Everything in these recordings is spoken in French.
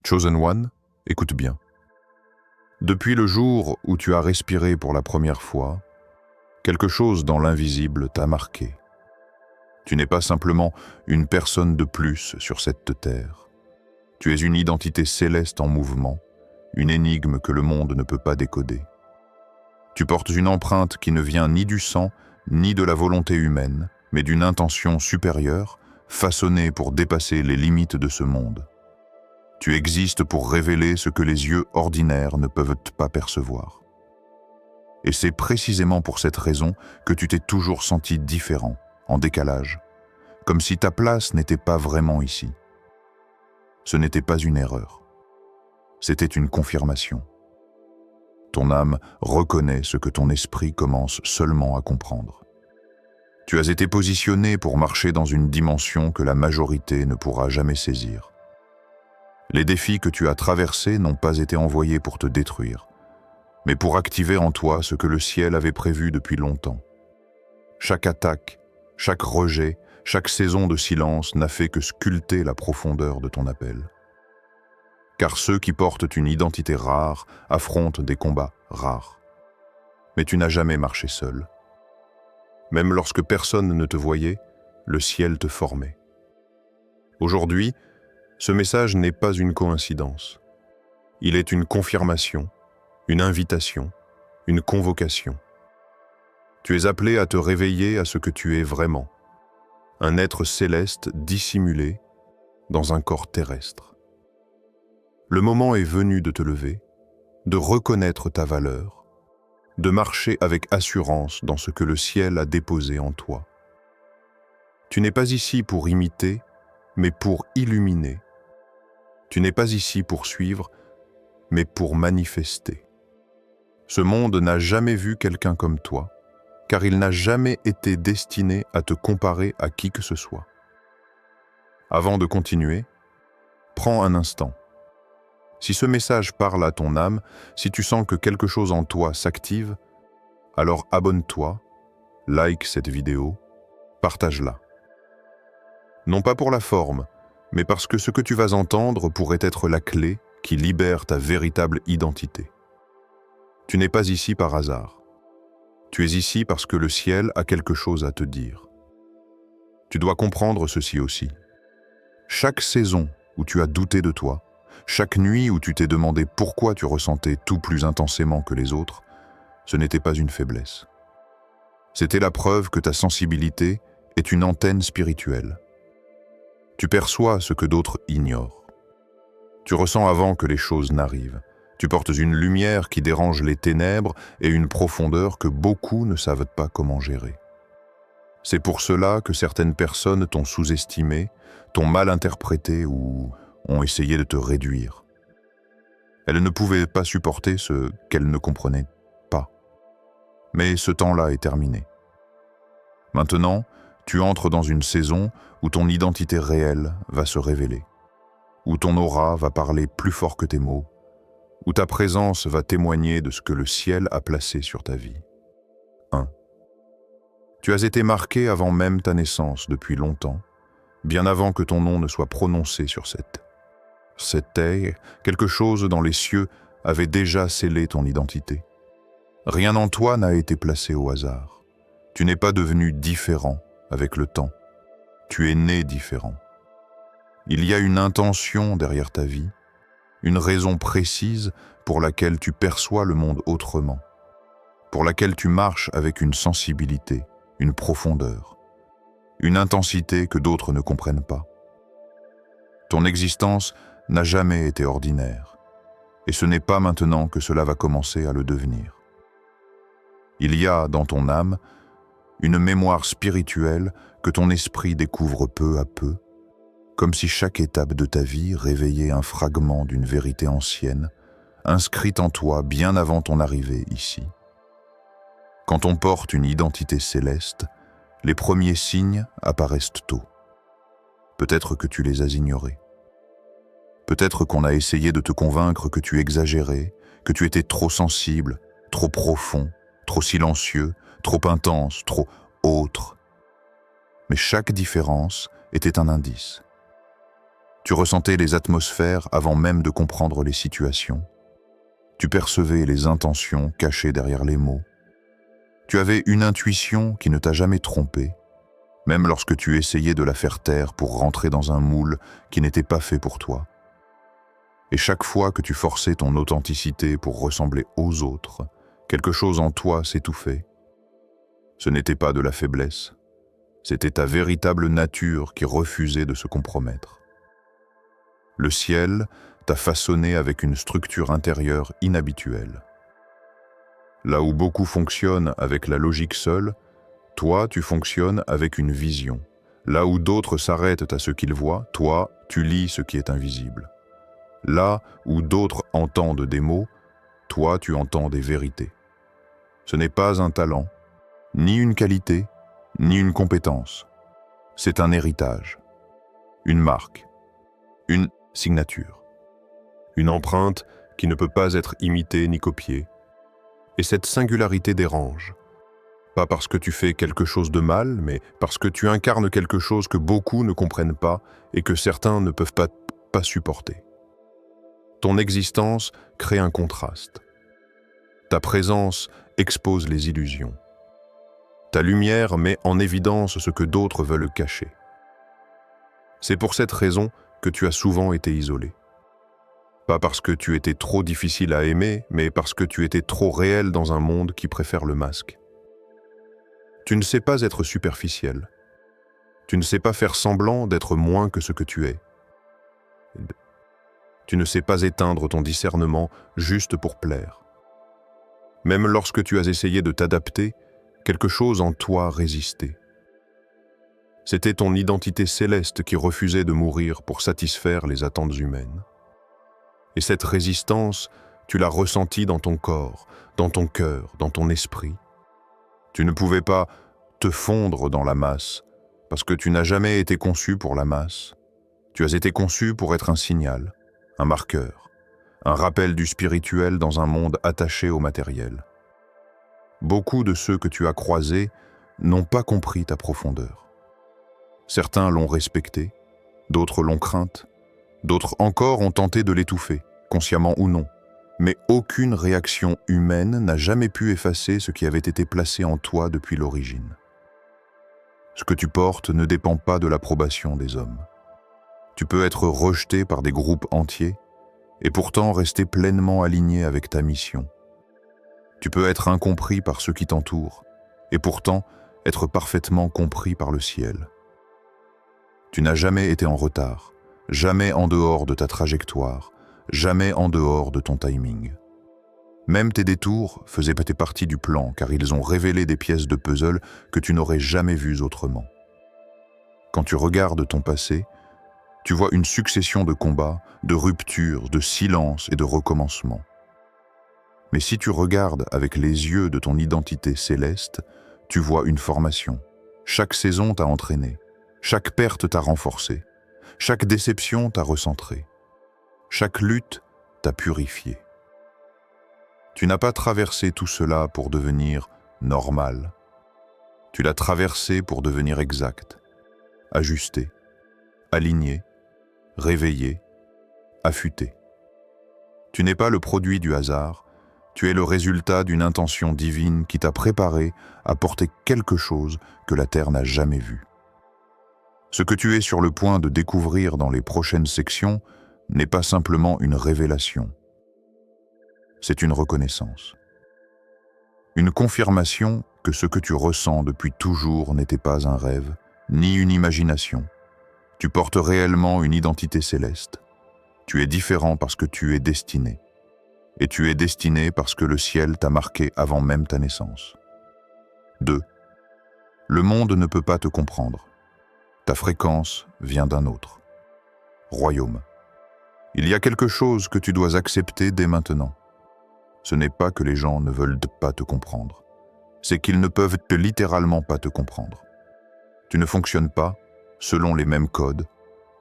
Chosen One, écoute bien. Depuis le jour où tu as respiré pour la première fois, quelque chose dans l'invisible t'a marqué. Tu n'es pas simplement une personne de plus sur cette terre. Tu es une identité céleste en mouvement, une énigme que le monde ne peut pas décoder. Tu portes une empreinte qui ne vient ni du sang, ni de la volonté humaine, mais d'une intention supérieure, façonnée pour dépasser les limites de ce monde. Tu existes pour révéler ce que les yeux ordinaires ne peuvent pas percevoir. Et c'est précisément pour cette raison que tu t'es toujours senti différent, en décalage, comme si ta place n'était pas vraiment ici. Ce n'était pas une erreur. C'était une confirmation. Ton âme reconnaît ce que ton esprit commence seulement à comprendre. Tu as été positionné pour marcher dans une dimension que la majorité ne pourra jamais saisir. Les défis que tu as traversés n'ont pas été envoyés pour te détruire, mais pour activer en toi ce que le ciel avait prévu depuis longtemps. Chaque attaque, chaque rejet, chaque saison de silence n'a fait que sculpter la profondeur de ton appel. Car ceux qui portent une identité rare affrontent des combats rares. Mais tu n'as jamais marché seul. Même lorsque personne ne te voyait, le ciel te formait. Aujourd'hui, ce message n'est pas une coïncidence. Il est une confirmation, une invitation, une convocation. Tu es appelé à te réveiller à ce que tu es vraiment, un être céleste dissimulé dans un corps terrestre. Le moment est venu de te lever, de reconnaître ta valeur, de marcher avec assurance dans ce que le ciel a déposé en toi. Tu n'es pas ici pour imiter, mais pour illuminer. Tu n'es pas ici pour suivre, mais pour manifester. Ce monde n'a jamais vu quelqu'un comme toi, car il n'a jamais été destiné à te comparer à qui que ce soit. Avant de continuer, prends un instant. Si ce message parle à ton âme, si tu sens que quelque chose en toi s'active, alors abonne-toi, like cette vidéo, partage-la. Non pas pour la forme, mais parce que ce que tu vas entendre pourrait être la clé qui libère ta véritable identité. Tu n'es pas ici par hasard. Tu es ici parce que le ciel a quelque chose à te dire. Tu dois comprendre ceci aussi. Chaque saison où tu as douté de toi, chaque nuit où tu t'es demandé pourquoi tu ressentais tout plus intensément que les autres, ce n'était pas une faiblesse. C'était la preuve que ta sensibilité est une antenne spirituelle. Tu perçois ce que d'autres ignorent. Tu ressens avant que les choses n'arrivent. Tu portes une lumière qui dérange les ténèbres et une profondeur que beaucoup ne savent pas comment gérer. C'est pour cela que certaines personnes t'ont sous-estimé, t'ont mal interprété ou ont essayé de te réduire. Elles ne pouvaient pas supporter ce qu'elles ne comprenaient pas. Mais ce temps-là est terminé. Maintenant, tu entres dans une saison où ton identité réelle va se révéler, où ton aura va parler plus fort que tes mots, où ta présence va témoigner de ce que le ciel a placé sur ta vie. 1. Tu as été marqué avant même ta naissance depuis longtemps, bien avant que ton nom ne soit prononcé sur cette terre, quelque chose dans les cieux avait déjà scellé ton identité. Rien en toi n'a été placé au hasard. Tu n'es pas devenu différent avec le temps. Tu es né différent. Il y a une intention derrière ta vie, une raison précise pour laquelle tu perçois le monde autrement, pour laquelle tu marches avec une sensibilité, une profondeur, une intensité que d'autres ne comprennent pas. Ton existence n'a jamais été ordinaire, et ce n'est pas maintenant que cela va commencer à le devenir. Il y a dans ton âme une mémoire spirituelle que ton esprit découvre peu à peu, comme si chaque étape de ta vie réveillait un fragment d'une vérité ancienne, inscrite en toi bien avant ton arrivée ici. Quand on porte une identité céleste, les premiers signes apparaissent tôt. Peut-être que tu les as ignorés. Peut-être qu'on a essayé de te convaincre que tu exagérais, que tu étais trop sensible, trop profond, trop silencieux, trop intense, trop autre. Mais chaque différence était un indice. Tu ressentais les atmosphères avant même de comprendre les situations. Tu percevais les intentions cachées derrière les mots. Tu avais une intuition qui ne t'a jamais trompé, même lorsque tu essayais de la faire taire pour rentrer dans un moule qui n'était pas fait pour toi. Et chaque fois que tu forçais ton authenticité pour ressembler aux autres, quelque chose en toi s'étouffait. Ce n'était pas de la faiblesse, c'était ta véritable nature qui refusait de se compromettre. Le ciel t'a façonné avec une structure intérieure inhabituelle. Là où beaucoup fonctionnent avec la logique seule, toi, tu fonctionnes avec une vision. Là où d'autres s'arrêtent à ce qu'ils voient, toi, tu lis ce qui est invisible. Là où d'autres entendent des mots, toi, tu entends des vérités. Ce n'est pas un talent, ni une qualité, ni une compétence. C'est un héritage, une marque, une signature, une empreinte qui ne peut pas être imitée ni copiée. Et cette singularité dérange. Pas parce que tu fais quelque chose de mal, mais parce que tu incarnes quelque chose que beaucoup ne comprennent pas et que certains ne peuvent pas supporter. Ton existence crée un contraste. Ta présence expose les illusions. Ta lumière met en évidence ce que d'autres veulent cacher. C'est pour cette raison que tu as souvent été isolé. Pas parce que tu étais trop difficile à aimer, mais parce que tu étais trop réel dans un monde qui préfère le masque. Tu ne sais pas être superficiel. Tu ne sais pas faire semblant d'être moins que ce que tu es. Tu ne sais pas éteindre ton discernement juste pour plaire. Même lorsque tu as essayé de t'adapter, quelque chose en toi résistait. C'était ton identité céleste qui refusait de mourir pour satisfaire les attentes humaines. Et cette résistance, tu l'as ressentie dans ton corps, dans ton cœur, dans ton esprit. Tu ne pouvais pas te fondre dans la masse, parce que tu n'as jamais été conçu pour la masse. Tu as été conçu pour être un signal, un marqueur, un rappel du spirituel dans un monde attaché au matériel. Beaucoup de ceux que tu as croisés n'ont pas compris ta profondeur. Certains l'ont respectée, d'autres l'ont crainte, d'autres encore ont tenté de l'étouffer, consciemment ou non. Mais aucune réaction humaine n'a jamais pu effacer ce qui avait été placé en toi depuis l'origine. Ce que tu portes ne dépend pas de l'approbation des hommes. Tu peux être rejeté par des groupes entiers et pourtant rester pleinement aligné avec ta mission. Tu peux être incompris par ceux qui t'entourent et pourtant être parfaitement compris par le ciel. Tu n'as jamais été en retard, jamais en dehors de ta trajectoire, jamais en dehors de ton timing. Même tes détours faisaient partie du plan car ils ont révélé des pièces de puzzle que tu n'aurais jamais vues autrement. Quand tu regardes ton passé, tu vois une succession de combats, de ruptures, de silences et de recommencements. Mais si tu regardes avec les yeux de ton identité céleste, tu vois une formation. Chaque saison t'a entraîné, chaque perte t'a renforcé, chaque déception t'a recentré, chaque lutte t'a purifié. Tu n'as pas traversé tout cela pour devenir normal. Tu l'as traversé pour devenir exact, ajusté, aligné, réveillé, affûté. Tu n'es pas le produit du hasard, tu es le résultat d'une intention divine qui t'a préparé à porter quelque chose que la Terre n'a jamais vu. Ce que tu es sur le point de découvrir dans les prochaines sections n'est pas simplement une révélation. C'est une reconnaissance. Une confirmation que ce que tu ressens depuis toujours n'était pas un rêve, ni une imagination. Tu portes réellement une identité céleste. Tu es différent parce que tu es destiné. Et tu es destiné parce que le ciel t'a marqué avant même ta naissance. 2. Le monde ne peut pas te comprendre. Ta fréquence vient d'un autre. Royaume. Il y a quelque chose que tu dois accepter dès maintenant. Ce n'est pas que les gens ne veulent pas te comprendre. C'est qu'ils ne peuvent littéralement pas te comprendre. Tu ne fonctionnes pas selon les mêmes codes,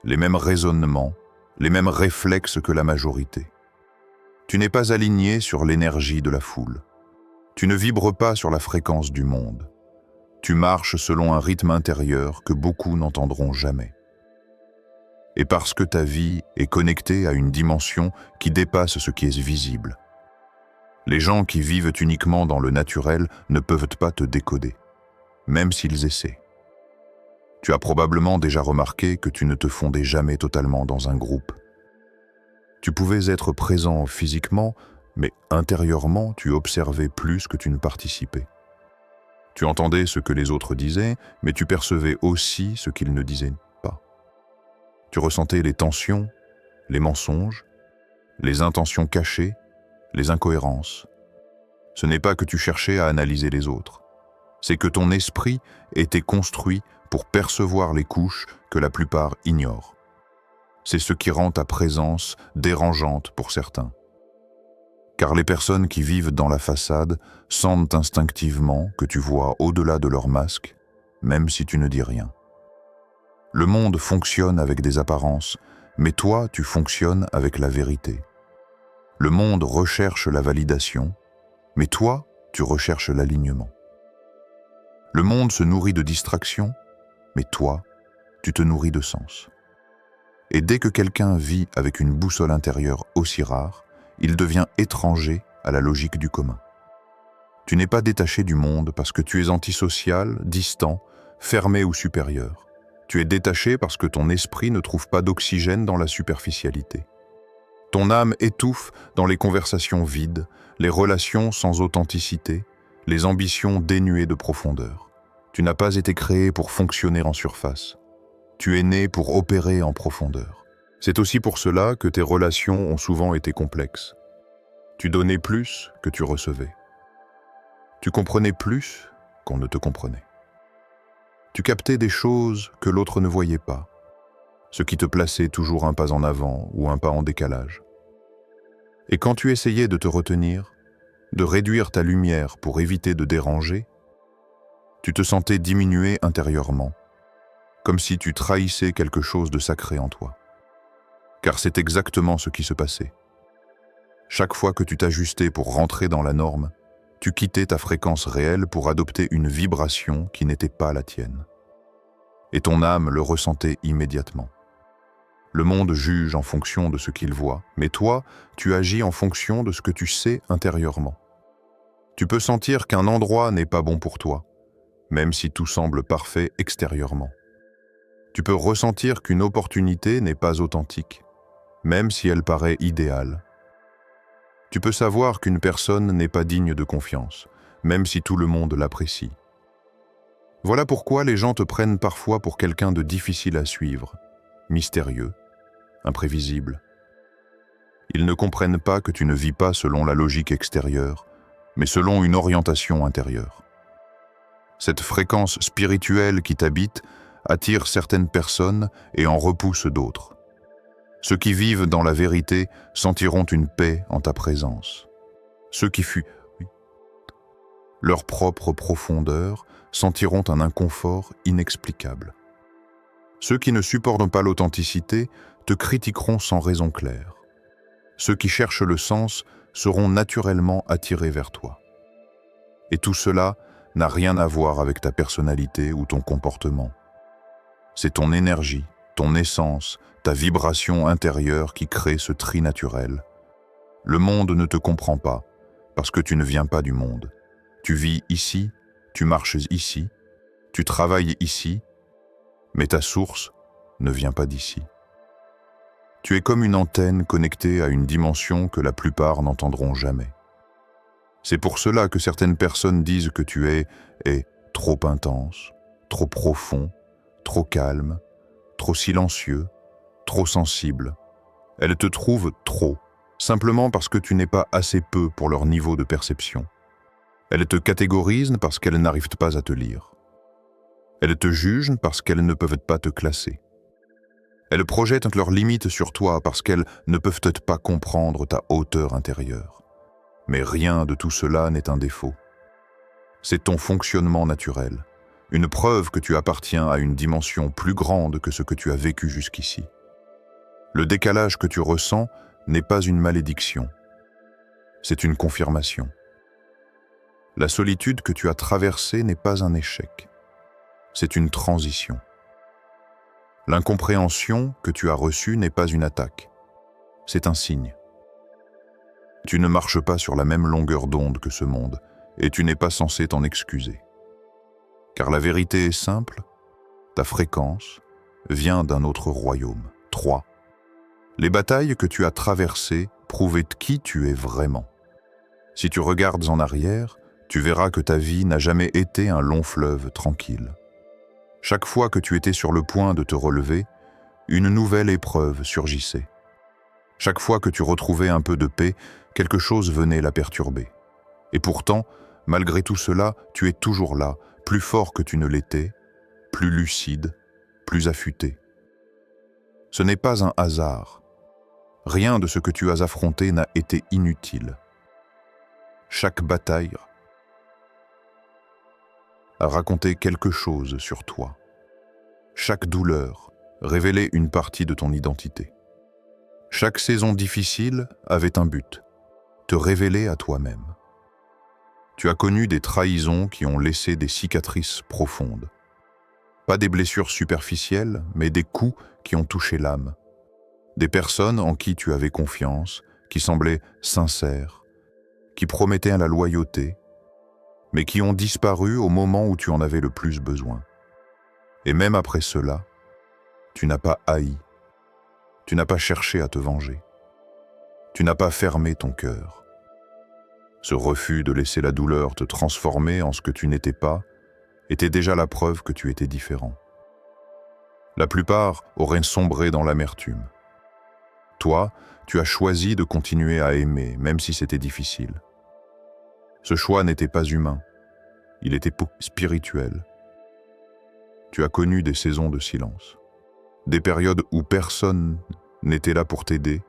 les mêmes raisonnements, les mêmes réflexes que la majorité. Tu n'es pas aligné sur l'énergie de la foule. Tu ne vibres pas sur la fréquence du monde. Tu marches selon un rythme intérieur que beaucoup n'entendront jamais. et parce que ta vie est connectée à une dimension qui dépasse ce qui est visible. Les gens qui vivent uniquement dans le naturel ne peuvent pas te décoder, même s'ils essaient. Tu as probablement déjà remarqué que tu ne te fondais jamais totalement dans un groupe. Tu pouvais être présent physiquement, mais intérieurement, tu observais plus que tu ne participais. Tu entendais ce que les autres disaient, mais tu percevais aussi ce qu'ils ne disaient pas. Tu ressentais les tensions, les mensonges, les intentions cachées, les incohérences. Ce n'est pas que tu cherchais à analyser les autres, c'est que ton esprit était construit pour percevoir les couches que la plupart ignorent. C'est ce qui rend ta présence dérangeante pour certains. Car les personnes qui vivent dans la façade sentent instinctivement que tu vois au-delà de leur masque, même si tu ne dis rien. Le monde fonctionne avec des apparences, mais toi, tu fonctionnes avec la vérité. Le monde recherche la validation, mais toi, tu recherches l'alignement. Le monde se nourrit de distractions, mais toi, tu te nourris de sens. Et dès que quelqu'un vit avec une boussole intérieure aussi rare, il devient étranger à la logique du commun. Tu n'es pas détaché du monde parce que tu es antisocial, distant, fermé ou supérieur. Tu es détaché parce que ton esprit ne trouve pas d'oxygène dans la superficialité. Ton âme étouffe dans les conversations vides, les relations sans authenticité, les ambitions dénuées de profondeur. Tu n'as pas été créé pour fonctionner en surface. Tu es né pour opérer en profondeur. C'est aussi pour cela que tes relations ont souvent été complexes. Tu donnais plus que tu recevais. Tu comprenais plus qu'on ne te comprenait. Tu captais des choses que l'autre ne voyait pas, ce qui te plaçait toujours un pas en avant ou un pas en décalage. Et quand tu essayais de te retenir, de réduire ta lumière pour éviter de déranger, tu te sentais diminué intérieurement, comme si tu trahissais quelque chose de sacré en toi. Car c'est exactement ce qui se passait. Chaque fois que tu t'ajustais pour rentrer dans la norme, tu quittais ta fréquence réelle pour adopter une vibration qui n'était pas la tienne. Et ton âme le ressentait immédiatement. Le monde juge en fonction de ce qu'il voit, mais toi, tu agis en fonction de ce que tu sais intérieurement. Tu peux sentir qu'un endroit n'est pas bon pour toi, même si tout semble parfait extérieurement. Tu peux ressentir qu'une opportunité n'est pas authentique, même si elle paraît idéale. Tu peux savoir qu'une personne n'est pas digne de confiance, même si tout le monde l'apprécie. Voilà pourquoi les gens te prennent parfois pour quelqu'un de difficile à suivre, mystérieux, imprévisible. Ils ne comprennent pas que tu ne vis pas selon la logique extérieure, mais selon une orientation intérieure. Cette fréquence spirituelle qui t'habite attire certaines personnes et en repousse d'autres. Ceux qui vivent dans la vérité sentiront une paix en ta présence. Ceux qui fuient leur propre profondeur sentiront un inconfort inexplicable. Ceux qui ne supportent pas l'authenticité te critiqueront sans raison claire. Ceux qui cherchent le sens seront naturellement attirés vers toi. Et tout cela n'a rien à voir avec ta personnalité ou ton comportement. C'est ton énergie, ton essence, ta vibration intérieure qui crée ce tri naturel. Le monde ne te comprend pas, parce que tu ne viens pas du monde. Tu vis ici, tu marches ici, tu travailles ici, mais ta source ne vient pas d'ici. Tu es comme une antenne connectée à une dimension que la plupart n'entendront jamais. C'est pour cela que certaines personnes disent que tu es trop intense, trop profond, trop calme, trop silencieux, trop sensible. Elles te trouvent trop, simplement parce que tu n'es pas assez peu pour leur niveau de perception. Elles te catégorisent parce qu'elles n'arrivent pas à te lire. Elles te jugent parce qu'elles ne peuvent pas te classer. Elles projettent leurs limites sur toi parce qu'elles ne peuvent pas comprendre ta hauteur intérieure. Mais rien de tout cela n'est un défaut. C'est ton fonctionnement naturel, une preuve que tu appartiens à une dimension plus grande que ce que tu as vécu jusqu'ici. Le décalage que tu ressens n'est pas une malédiction, c'est une confirmation. La solitude que tu as traversée n'est pas un échec, c'est une transition. L'incompréhension que tu as reçue n'est pas une attaque, c'est un signe. Tu ne marches pas sur la même longueur d'onde que ce monde, et tu n'es pas censé t'en excuser. Car la vérité est simple, ta fréquence vient d'un autre royaume. 3. Les batailles que tu as traversées prouvaient qui tu es vraiment. Si tu regardes en arrière, tu verras que ta vie n'a jamais été un long fleuve tranquille. Chaque fois que tu étais sur le point de te relever, une nouvelle épreuve surgissait. Chaque fois que tu retrouvais un peu de paix, quelque chose venait la perturber. Et pourtant, malgré tout cela, tu es toujours là, plus fort que tu ne l'étais, plus lucide, plus affûté. Ce n'est pas un hasard. Rien de ce que tu as affronté n'a été inutile. Chaque bataille a raconté quelque chose sur toi. Chaque douleur révélait une partie de ton identité. Chaque saison difficile avait un but, te révéler à toi-même. Tu as connu des trahisons qui ont laissé des cicatrices profondes. Pas des blessures superficielles, mais des coups qui ont touché l'âme. Des personnes en qui tu avais confiance, qui semblaient sincères, qui promettaient la loyauté, mais qui ont disparu au moment où tu en avais le plus besoin. Et même après cela, tu n'as pas haï, tu n'as pas cherché à te venger, tu n'as pas fermé ton cœur. Ce refus de laisser la douleur te transformer en ce que tu n'étais pas était déjà la preuve que tu étais différent. La plupart auraient sombré dans l'amertume. Toi, tu as choisi de continuer à aimer, même si c'était difficile. Ce choix n'était pas humain, il était spirituel. Tu as connu des saisons de silence, des périodes où personne n'était là pour t'aider,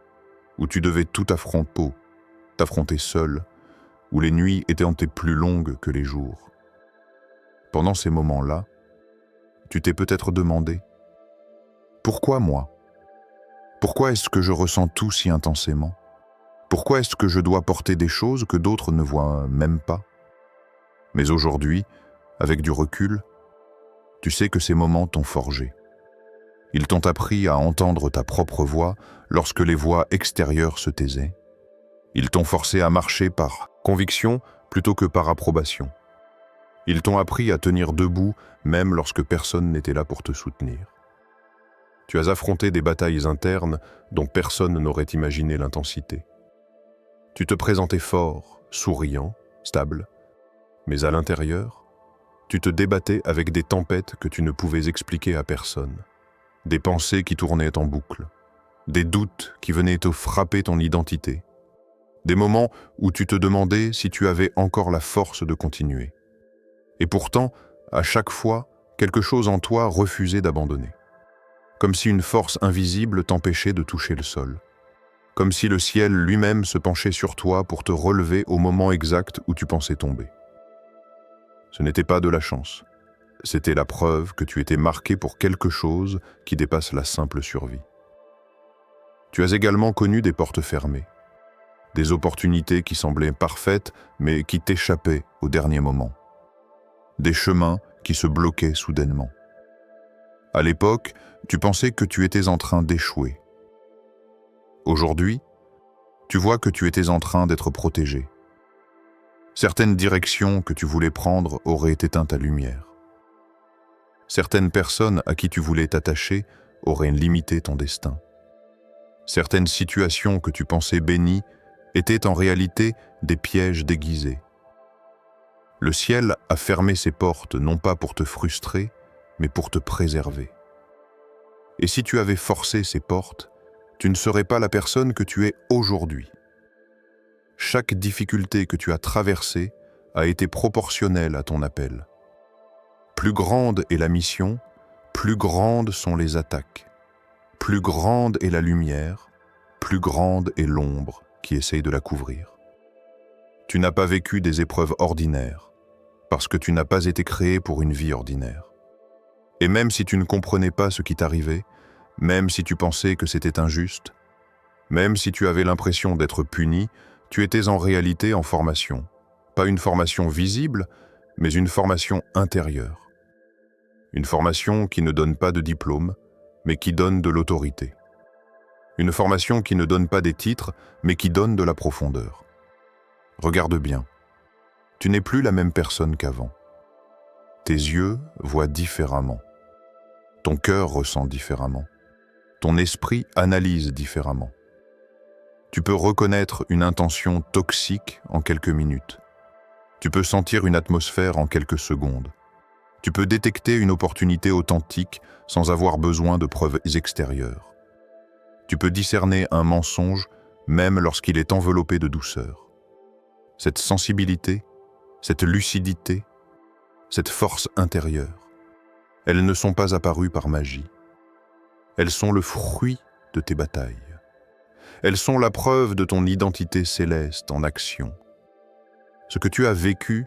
où tu devais tout t'affronter seul, où les nuits étaient plus longues que les jours. Pendant ces moments-là, tu t'es peut-être demandé « Pourquoi moi ? Pourquoi est-ce que je ressens tout si intensément ? Pourquoi est-ce que je dois porter des choses que d'autres ne voient même pas ?» Mais aujourd'hui, avec du recul, tu sais que ces moments t'ont forgé. Ils t'ont appris à entendre ta propre voix lorsque les voix extérieures se taisaient. Ils t'ont forcé à marcher par conviction plutôt que par approbation. Ils t'ont appris à tenir debout même lorsque personne n'était là pour te soutenir. Tu as affronté des batailles internes dont personne n'aurait imaginé l'intensité. Tu te présentais fort, souriant, stable, mais à l'intérieur, tu te débattais avec des tempêtes que tu ne pouvais expliquer à personne, des pensées qui tournaient en boucle, des doutes qui venaient te frapper ton identité, des moments où tu te demandais si tu avais encore la force de continuer. Et pourtant, à chaque fois, quelque chose en toi refusait d'abandonner. Comme si une force invisible t'empêchait de toucher le sol. Comme si le ciel lui-même se penchait sur toi pour te relever au moment exact où tu pensais tomber. Ce n'était pas de la chance. C'était la preuve que tu étais marqué pour quelque chose qui dépasse la simple survie. Tu as également connu des portes fermées, des opportunités qui semblaient parfaites mais qui t'échappaient au dernier moment, des chemins qui se bloquaient soudainement. À l'époque, tu pensais que tu étais en train d'échouer. Aujourd'hui, tu vois que tu étais en train d'être protégé. Certaines directions que tu voulais prendre auraient éteint ta lumière. Certaines personnes à qui tu voulais t'attacher auraient limité ton destin. Certaines situations que tu pensais bénies étaient en réalité des pièges déguisés. Le ciel a fermé ses portes non pas pour te frustrer, mais pour te préserver. Et si tu avais forcé ces portes, tu ne serais pas la personne que tu es aujourd'hui. Chaque difficulté que tu as traversée a été proportionnelle à ton appel. Plus grande est la mission, plus grandes sont les attaques. Plus grande est la lumière, plus grande est l'ombre qui essaye de la couvrir. Tu n'as pas vécu des épreuves ordinaires, parce que tu n'as pas été créé pour une vie ordinaire. Et même si tu ne comprenais pas ce qui t'arrivait, même si tu pensais que c'était injuste, même si tu avais l'impression d'être puni, tu étais en réalité en formation. Pas une formation visible, mais une formation intérieure. Une formation qui ne donne pas de diplôme, mais qui donne de l'autorité. Une formation qui ne donne pas des titres, mais qui donne de la profondeur. Regarde bien. Tu n'es plus la même personne qu'avant. Tes yeux voient différemment. Ton cœur ressent différemment. Ton esprit analyse différemment. Tu peux reconnaître une intention toxique en quelques minutes. Tu peux sentir une atmosphère en quelques secondes. Tu peux détecter une opportunité authentique sans avoir besoin de preuves extérieures. Tu peux discerner un mensonge même lorsqu'il est enveloppé de douceur. Cette sensibilité, cette lucidité, cette force intérieure, elles ne sont pas apparues par magie. Elles sont le fruit de tes batailles. Elles sont la preuve de ton identité céleste en action. Ce que tu as vécu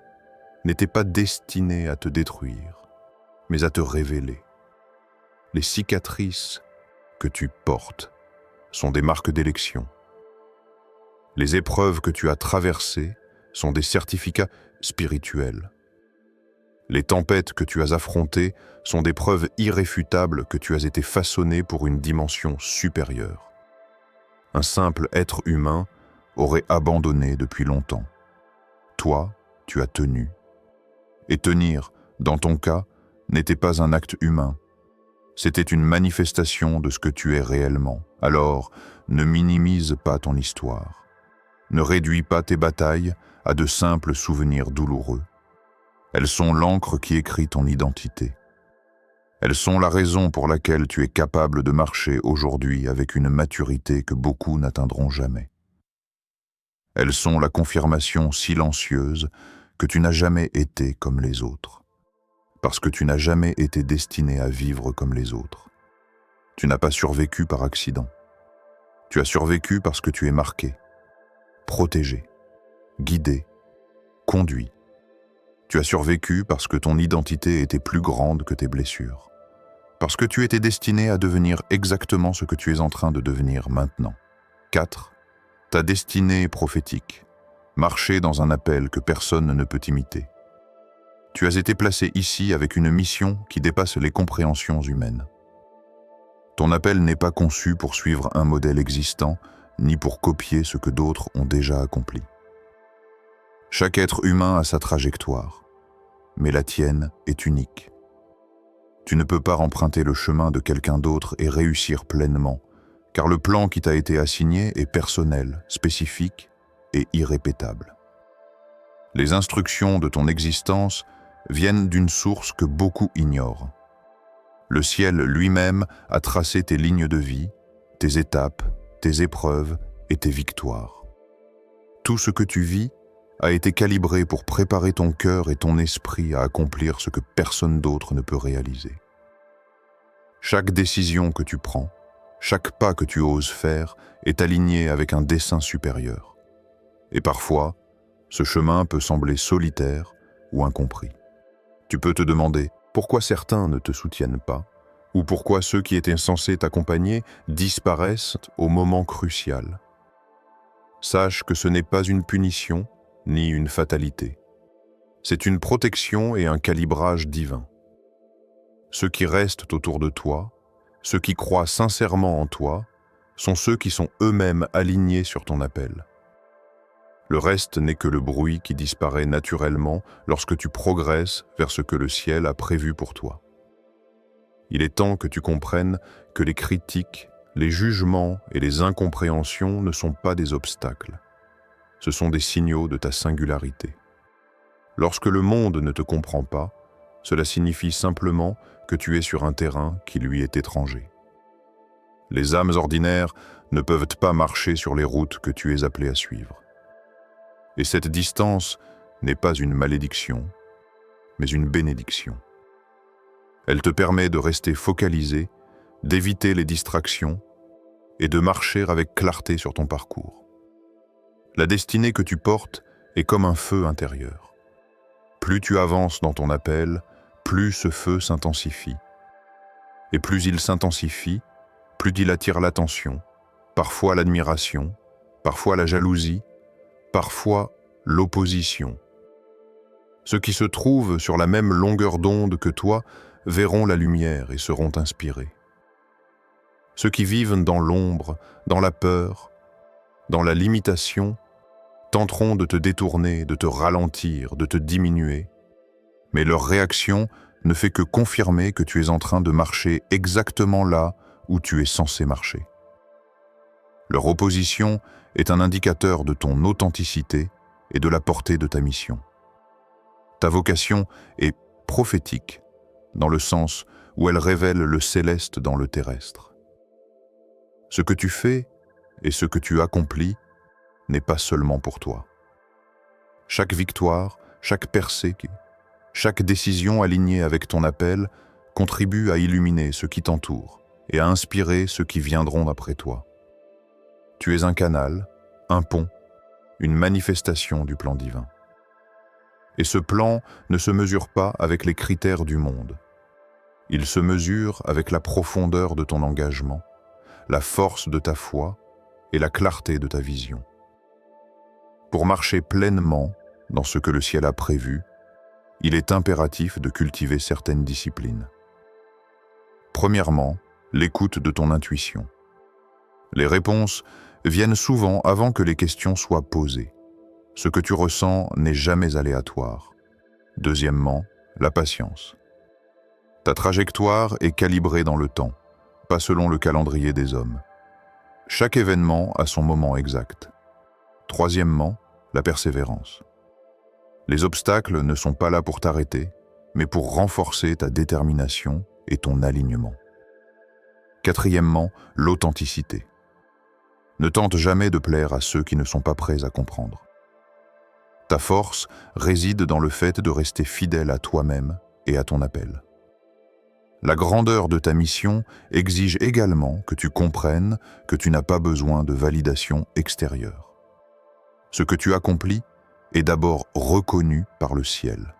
n'était pas destiné à te détruire, mais à te révéler. Les cicatrices que tu portes sont des marques d'élection. Les épreuves que tu as traversées sont des certificats spirituels. Les tempêtes que tu as affrontées sont des preuves irréfutables que tu as été façonné pour une dimension supérieure. Un simple être humain aurait abandonné depuis longtemps. Toi, tu as tenu. Et tenir, dans ton cas, n'était pas un acte humain. C'était une manifestation de ce que tu es réellement. Alors, ne minimise pas ton histoire. Ne réduis pas tes batailles à de simples souvenirs douloureux. Elles sont l'encre qui écrit ton identité. Elles sont la raison pour laquelle tu es capable de marcher aujourd'hui avec une maturité que beaucoup n'atteindront jamais. Elles sont la confirmation silencieuse que tu n'as jamais été comme les autres, parce que tu n'as jamais été destiné à vivre comme les autres. Tu n'as pas survécu par accident. Tu as survécu parce que tu es marqué, protégé, guidé, conduit. Tu as survécu parce que ton identité était plus grande que tes blessures, parce que tu étais destiné à devenir exactement ce que tu es en train de devenir maintenant. 4. Ta destinée est prophétique. Marcher dans un appel que personne ne peut imiter. Tu as été placé ici avec une mission qui dépasse les compréhensions humaines. Ton appel n'est pas conçu pour suivre un modèle existant, ni pour copier ce que d'autres ont déjà accompli. Chaque être humain a sa trajectoire, mais la tienne est unique. Tu ne peux pas emprunter le chemin de quelqu'un d'autre et réussir pleinement, car le plan qui t'a été assigné est personnel, spécifique et irrépétable. Les instructions de ton existence viennent d'une source que beaucoup ignorent. Le ciel lui-même a tracé tes lignes de vie, tes étapes, tes épreuves et tes victoires. Tout ce que tu vis a été calibré pour préparer ton cœur et ton esprit à accomplir ce que personne d'autre ne peut réaliser. Chaque décision que tu prends, chaque pas que tu oses faire est aligné avec un dessein supérieur. Et parfois, ce chemin peut sembler solitaire ou incompris. Tu peux te demander pourquoi certains ne te soutiennent pas, ou pourquoi ceux qui étaient censés t'accompagner disparaissent au moment crucial. Sache que ce n'est pas une punition, ni une fatalité. C'est une protection et un calibrage divin. Ceux qui restent autour de toi, ceux qui croient sincèrement en toi, sont ceux qui sont eux-mêmes alignés sur ton appel. Le reste n'est que le bruit qui disparaît naturellement lorsque tu progresses vers ce que le ciel a prévu pour toi. Il est temps que tu comprennes que les critiques, les jugements et les incompréhensions ne sont pas des obstacles. Ce sont des signaux de ta singularité. Lorsque le monde ne te comprend pas, cela signifie simplement que tu es sur un terrain qui lui est étranger. Les âmes ordinaires ne peuvent pas marcher sur les routes que tu es appelé à suivre. Et cette distance n'est pas une malédiction, mais une bénédiction. Elle te permet de rester focalisé, d'éviter les distractions et de marcher avec clarté sur ton parcours. La destinée que tu portes est comme un feu intérieur. Plus tu avances dans ton appel, plus ce feu s'intensifie. Et plus il s'intensifie, plus il attire l'attention, parfois l'admiration, parfois la jalousie, parfois l'opposition. Ceux qui se trouvent sur la même longueur d'onde que toi verront la lumière et seront inspirés. Ceux qui vivent dans l'ombre, dans la peur, dans la limitation, tenteront de te détourner, de te ralentir, de te diminuer, mais leur réaction ne fait que confirmer que tu es en train de marcher exactement là où tu es censé marcher. Leur opposition est un indicateur de ton authenticité et de la portée de ta mission. Ta vocation est prophétique, dans le sens où elle révèle le céleste dans le terrestre. Ce que tu fais et ce que tu accomplis n'est pas seulement pour toi. Chaque victoire, chaque percée, chaque décision alignée avec ton appel contribue à illuminer ce qui t'entoure et à inspirer ceux qui viendront après toi. Tu es un canal, un pont, une manifestation du plan divin. Et ce plan ne se mesure pas avec les critères du monde. Il se mesure avec la profondeur de ton engagement, la force de ta foi et la clarté de ta vision. Pour marcher pleinement dans ce que le ciel a prévu, il est impératif de cultiver certaines disciplines. Premièrement, l'écoute de ton intuition. Les réponses viennent souvent avant que les questions soient posées. Ce que tu ressens n'est jamais aléatoire. Deuxièmement, la patience. Ta trajectoire est calibrée dans le temps, pas selon le calendrier des hommes. Chaque événement a son moment exact. Troisièmement, la persévérance. Les obstacles ne sont pas là pour t'arrêter, mais pour renforcer ta détermination et ton alignement. Quatrièmement, l'authenticité. Ne tente jamais de plaire à ceux qui ne sont pas prêts à comprendre. Ta force réside dans le fait de rester fidèle à toi-même et à ton appel. La grandeur de ta mission exige également que tu comprennes que tu n'as pas besoin de validation extérieure. Ce que tu accomplis est d'abord reconnu par le ciel.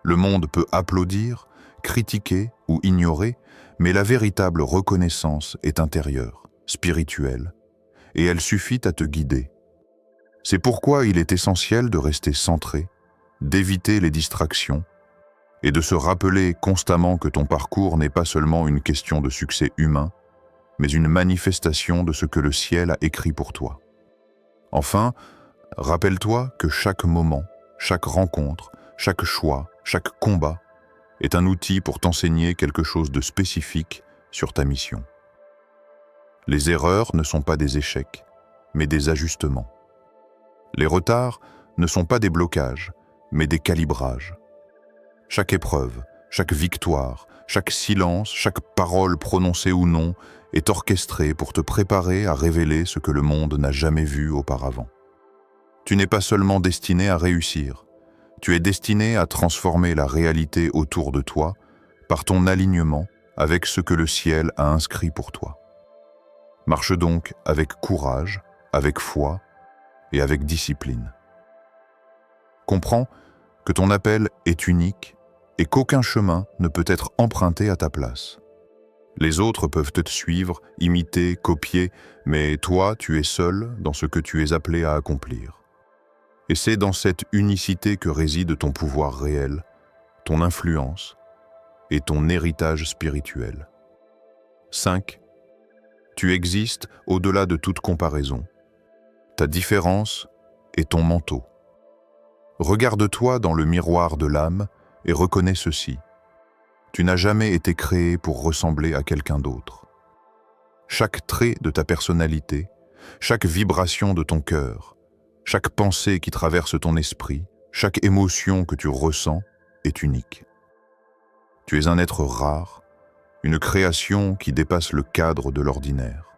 Le monde peut applaudir, critiquer ou ignorer, mais la véritable reconnaissance est intérieure, spirituelle, et elle suffit à te guider. C'est pourquoi il est essentiel de rester centré, d'éviter les distractions et de se rappeler constamment que ton parcours n'est pas seulement une question de succès humain, mais une manifestation de ce que le ciel a écrit pour toi. Enfin, rappelle-toi que chaque moment, chaque rencontre, chaque choix, chaque combat est un outil pour t'enseigner quelque chose de spécifique sur ta mission. Les erreurs ne sont pas des échecs, mais des ajustements. Les retards ne sont pas des blocages, mais des calibrages. Chaque épreuve, chaque victoire, chaque silence, chaque parole prononcée ou non est orchestrée pour te préparer à révéler ce que le monde n'a jamais vu auparavant. Tu n'es pas seulement destiné à réussir, tu es destiné à transformer la réalité autour de toi par ton alignement avec ce que le ciel a inscrit pour toi. Marche donc avec courage, avec foi et avec discipline. Comprends que ton appel est unique et qu'aucun chemin ne peut être emprunté à ta place. Les autres peuvent te suivre, imiter, copier, mais toi, tu es seul dans ce que tu es appelé à accomplir. Et c'est dans cette unicité que réside ton pouvoir réel, ton influence et ton héritage spirituel. 5. Tu existes au-delà de toute comparaison. Ta différence est ton manteau. Regarde-toi dans le miroir de l'âme et reconnais ceci. Tu n'as jamais été créé pour ressembler à quelqu'un d'autre. Chaque trait de ta personnalité, chaque vibration de ton cœur, chaque pensée qui traverse ton esprit, chaque émotion que tu ressens est unique. Tu es un être rare, une création qui dépasse le cadre de l'ordinaire.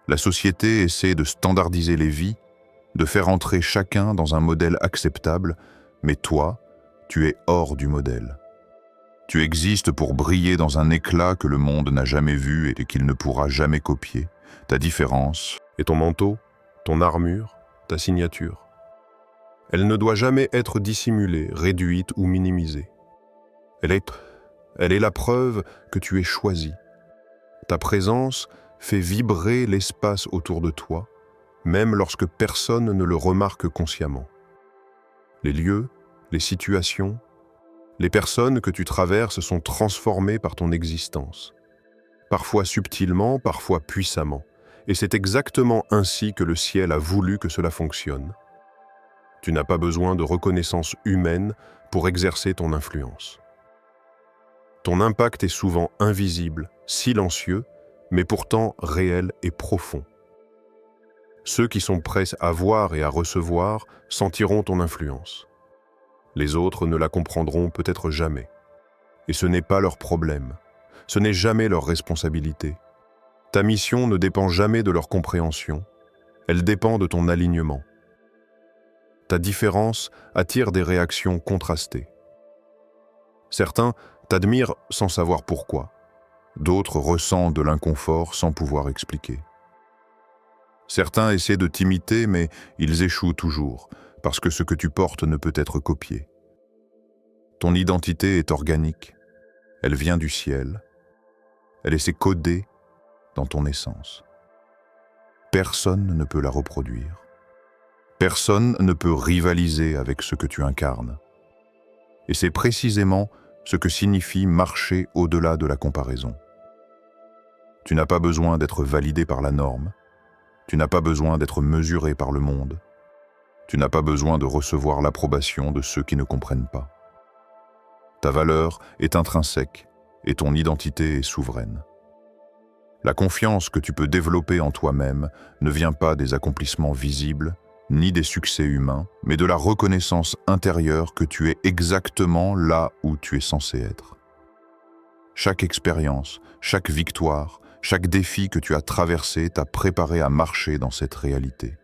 La société essaie de standardiser les vies, de faire entrer chacun dans un modèle acceptable, mais toi, tu es hors du modèle. Tu existes pour briller dans un éclat que le monde n'a jamais vu et qu'il ne pourra jamais copier. Ta différence est ton manteau, ton armure, ta signature. Elle ne doit jamais être dissimulée, réduite ou minimisée. Elle est la preuve que tu es choisi. Ta présence fait vibrer l'espace autour de toi, même lorsque personne ne le remarque consciemment. Les lieux, les situations, les personnes que tu traverses sont transformées par ton existence. parfois subtilement, parfois puissamment. Et c'est exactement ainsi que le ciel a voulu que cela fonctionne. Tu n'as pas besoin de reconnaissance humaine pour exercer ton influence. Ton impact est souvent invisible, silencieux, mais pourtant réel et profond. Ceux qui sont prêts à voir et à recevoir sentiront ton influence. Les autres ne la comprendront peut-être jamais. Et ce n'est pas leur problème. Ce n'est jamais leur responsabilité. Ta mission ne dépend jamais de leur compréhension. Elle dépend de ton alignement. Ta différence attire des réactions contrastées. Certains t'admirent sans savoir pourquoi. D'autres ressentent de l'inconfort sans pouvoir expliquer. Certains essaient de t'imiter, mais ils échouent toujours, parce que ce que tu portes ne peut être copié. Ton identité est organique, elle vient du ciel, elle est codée dans ton essence. Personne ne peut la reproduire. Personne ne peut rivaliser avec ce que tu incarnes. Et c'est précisément ce que signifie marcher au-delà de la comparaison. Tu n'as pas besoin d'être validé par la norme, tu n'as pas besoin d'être mesuré par le monde, tu n'as pas besoin de recevoir l'approbation de ceux qui ne comprennent pas. Ta valeur est intrinsèque et ton identité est souveraine. La confiance que tu peux développer en toi-même ne vient pas des accomplissements visibles, ni des succès humains, mais de la reconnaissance intérieure que tu es exactement là où tu es censé être. Chaque expérience, chaque victoire, chaque défi que tu as traversé t'a préparé à marcher dans cette réalité.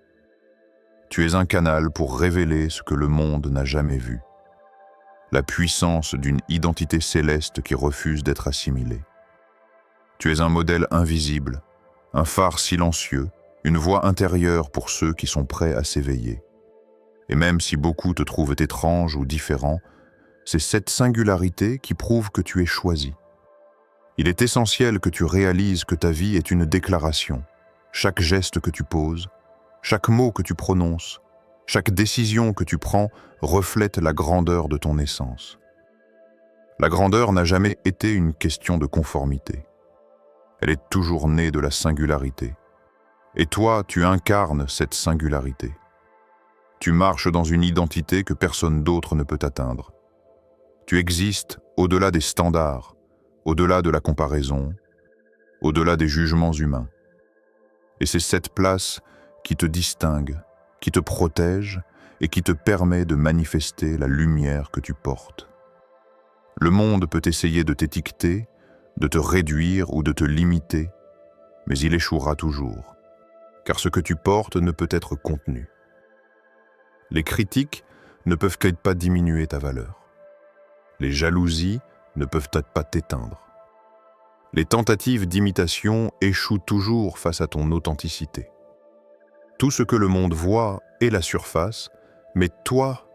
Tu es un canal pour révéler ce que le monde n'a jamais vu. La puissance d'une identité céleste qui refuse d'être assimilée. Tu es un modèle invisible, un phare silencieux, une voix intérieure pour ceux qui sont prêts à s'éveiller. Et même si beaucoup te trouvent étrange ou différent, c'est cette singularité qui prouve que tu es choisi. Il est essentiel que tu réalises que ta vie est une déclaration. Chaque geste que tu poses, chaque mot que tu prononces, chaque décision que tu prends reflète la grandeur de ton essence. La grandeur n'a jamais été une question de conformité. Elle est toujours née de la singularité. Et toi, tu incarnes cette singularité. Tu marches dans une identité que personne d'autre ne peut atteindre. Tu existes au-delà des standards, au-delà de la comparaison, au-delà des jugements humains. Et c'est cette place qui te distingue, qui te protège et qui te permet de manifester la lumière que tu portes. Le monde peut essayer de t'étiqueter, de te réduire ou de te limiter, mais il échouera toujours, car ce que tu portes ne peut être contenu. Les critiques ne peuvent pas diminuer ta valeur. Les jalousies ne peuvent pas t'éteindre. Les tentatives d'imitation échouent toujours face à ton authenticité. Tout ce que le monde voit est la surface, mais toi,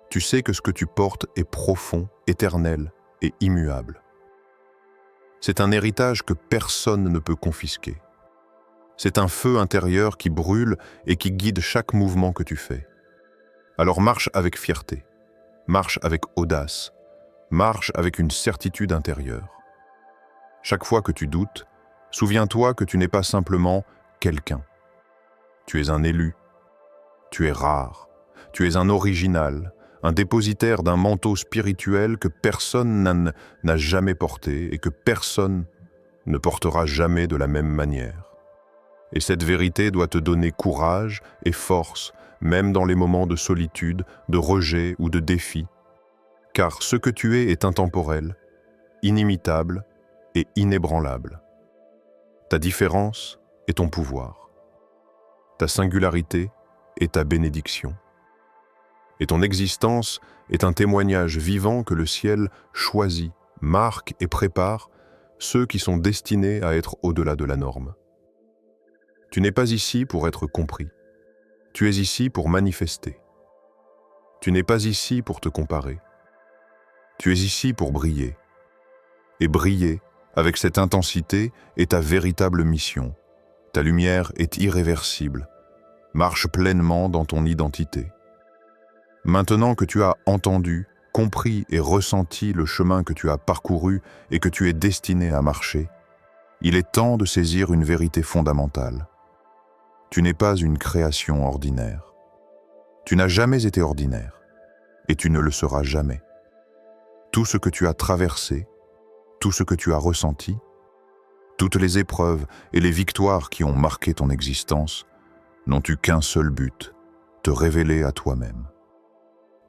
tu sais que ce que tu portes est profond, éternel et immuable. C'est un héritage que personne ne peut confisquer. C'est un feu intérieur qui brûle et qui guide chaque mouvement que tu fais. Alors marche avec fierté, marche avec audace, marche avec une certitude intérieure. Chaque fois que tu doutes, souviens-toi que tu n'es pas simplement quelqu'un. Tu es un élu, tu es rare, tu es un original, un dépositaire d'un manteau spirituel que personne n'a jamais porté et que personne ne portera jamais de la même manière. Et cette vérité doit te donner courage et force, même dans les moments de solitude, de rejet ou de défi, car ce que tu es est intemporel, inimitable et inébranlable. Ta différence est ton pouvoir. Ta singularité est ta bénédiction. Et ton existence est un témoignage vivant que le ciel choisit, marque et prépare ceux qui sont destinés à être au-delà de la norme. Tu n'es pas ici pour être compris. Tu es ici pour manifester. Tu n'es pas ici pour te comparer. Tu es ici pour briller. Et briller, avec cette intensité, est ta véritable mission. Ta lumière est irréversible. Marche pleinement dans ton identité. Maintenant que tu as entendu, compris et ressenti le chemin que tu as parcouru et que tu es destiné à marcher, Il est temps de saisir une vérité fondamentale. Tu n'es pas une création ordinaire. Tu n'as jamais été ordinaire, et tu ne le seras jamais. Tout ce que tu as traversé, tout ce que tu as ressenti, toutes les épreuves et les victoires qui ont marqué ton existence n'ont eu qu'un seul but, te révéler à toi-même.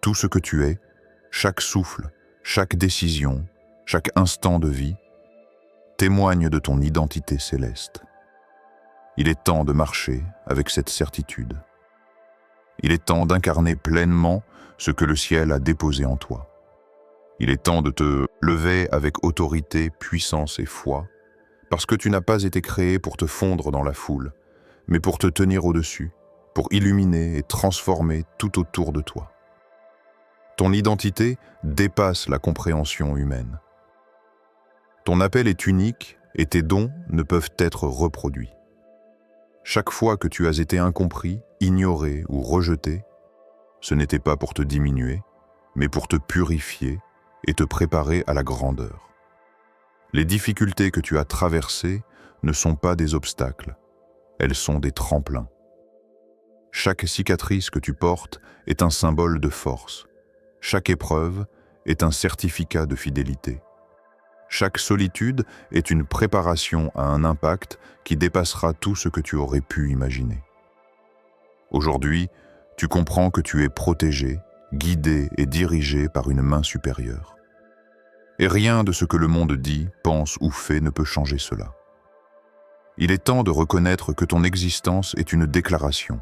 Tout ce que tu es, chaque souffle, chaque décision, chaque instant de vie, témoigne de ton identité céleste. Il est temps de marcher avec cette certitude. Il est temps d'incarner pleinement ce que le ciel a déposé en toi. Il est temps de te lever avec autorité, puissance et foi, parce que tu n'as pas été créé pour te fondre dans la foule, mais pour te tenir au-dessus, pour illuminer et transformer tout autour de toi. Ton identité dépasse la compréhension humaine. Ton appel est unique et tes dons ne peuvent être reproduits. Chaque fois que tu as été incompris, ignoré ou rejeté, ce n'était pas pour te diminuer, mais pour te purifier et te préparer à la grandeur. Les difficultés que tu as traversées ne sont pas des obstacles, elles sont des tremplins. Chaque cicatrice que tu portes est un symbole de force. Chaque épreuve est un certificat de fidélité. Chaque solitude est une préparation à un impact qui dépassera tout ce que tu aurais pu imaginer. Aujourd'hui, tu comprends que tu es protégé, guidé et dirigé par une main supérieure. Et rien de ce que le monde dit, pense ou fait ne peut changer cela. Il est temps de reconnaître que ton existence est une déclaration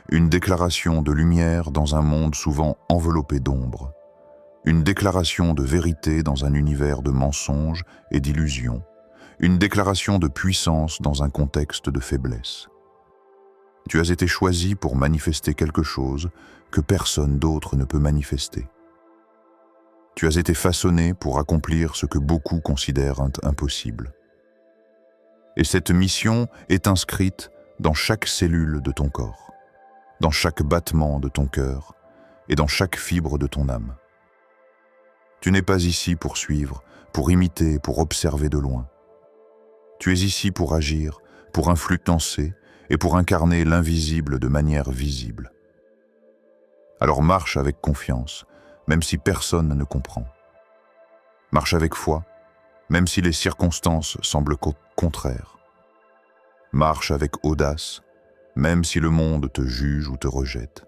de lumière dans un monde souvent enveloppé d'ombre. Une déclaration de vérité dans un univers de mensonges et d'illusions. Une déclaration de puissance dans un contexte de faiblesse. Tu as été choisi pour manifester quelque chose que personne d'autre ne peut manifester. Tu as été façonné pour accomplir ce que beaucoup considèrent impossible. Et cette mission est inscrite dans chaque cellule de ton corps, dans chaque battement de ton cœur et dans chaque fibre de ton âme. Tu n'es pas ici pour suivre, pour imiter, pour observer de loin. Tu es ici pour agir, pour influencer et pour incarner l'invisible de manière visible. Alors marche avec confiance, même si personne ne comprend. Marche avec foi, même si les circonstances semblent contraires. Marche avec audace, même si le monde te juge ou te rejette.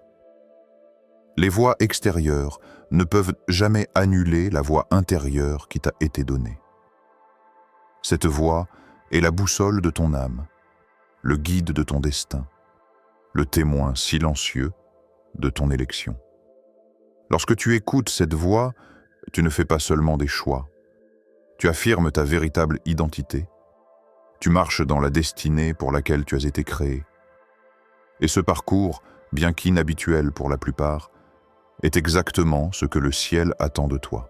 Les voies extérieures ne peuvent jamais annuler la voie intérieure qui t'a été donnée. Cette voie est la boussole de ton âme, le guide de ton destin, le témoin silencieux de ton élection. Lorsque tu écoutes cette voix, tu ne fais pas seulement des choix. Tu affirmes ta véritable identité. Tu marches dans la destinée pour laquelle tu as été créé. Et ce parcours, bien qu'inhabituel pour la plupart, est exactement ce que le ciel attend de toi.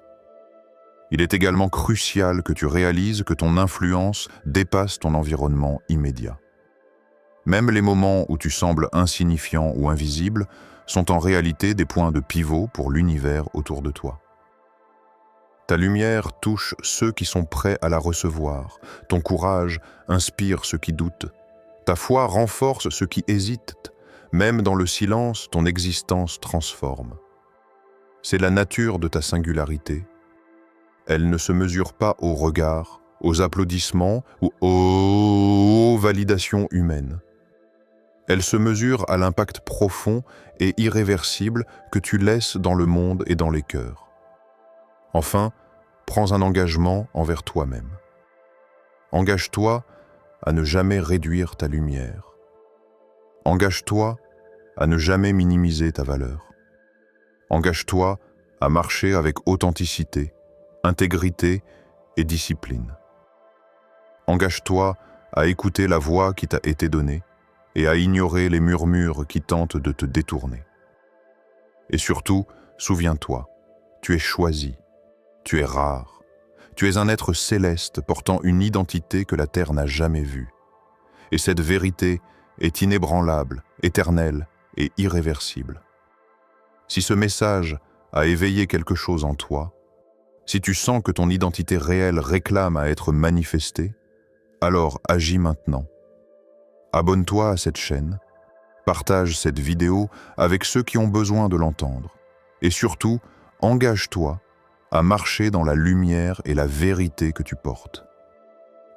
Il est également crucial que tu réalises que ton influence dépasse ton environnement immédiat. Même les moments où tu sembles insignifiant ou invisible sont en réalité des points de pivot pour l'univers autour de toi. Ta lumière touche ceux qui sont prêts à la recevoir. Ton courage inspire ceux qui doutent. Ta foi renforce ceux qui hésitent. Même dans le silence, ton existence transforme. C'est la nature de ta singularité. Elle ne se mesure pas au regard, aux applaudissements ou aux validations humaines. Elle se mesure à l'impact profond et irréversible que tu laisses dans le monde et dans les cœurs. Enfin, prends un engagement envers toi-même. Engage-toi à ne jamais réduire ta lumière. Engage-toi à ne jamais minimiser ta valeur. Engage-toi à marcher avec authenticité, intégrité et discipline. Engage-toi à écouter la voix qui t'a été donnée et à ignorer les murmures qui tentent de te détourner. Et surtout, souviens-toi, tu es choisi, tu es rare, tu es un être céleste portant une identité que la terre n'a jamais vue. Et cette vérité est inébranlable, éternelle et irréversible. Si ce message a éveillé quelque chose en toi, si tu sens que ton identité réelle réclame à être manifestée, Alors agis maintenant. Abonne-toi à cette chaîne, partage cette vidéo avec ceux qui ont besoin de l'entendre. Et surtout, engage-toi à marcher dans la lumière et la vérité que tu portes.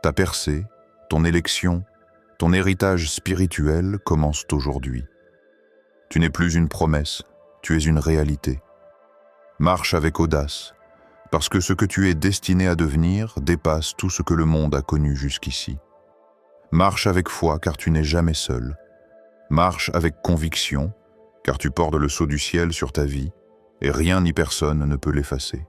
Ta percée, ton élection, ton héritage spirituel commencent aujourd'hui. Tu n'es plus une promesse, tu es une réalité. Marche avec audace, parce que ce que tu es destiné à devenir dépasse tout ce que le monde a connu jusqu'ici. Marche avec foi, car tu n'es jamais seul. Marche avec conviction, car tu portes le sceau du ciel sur ta vie, et rien ni personne ne peut l'effacer.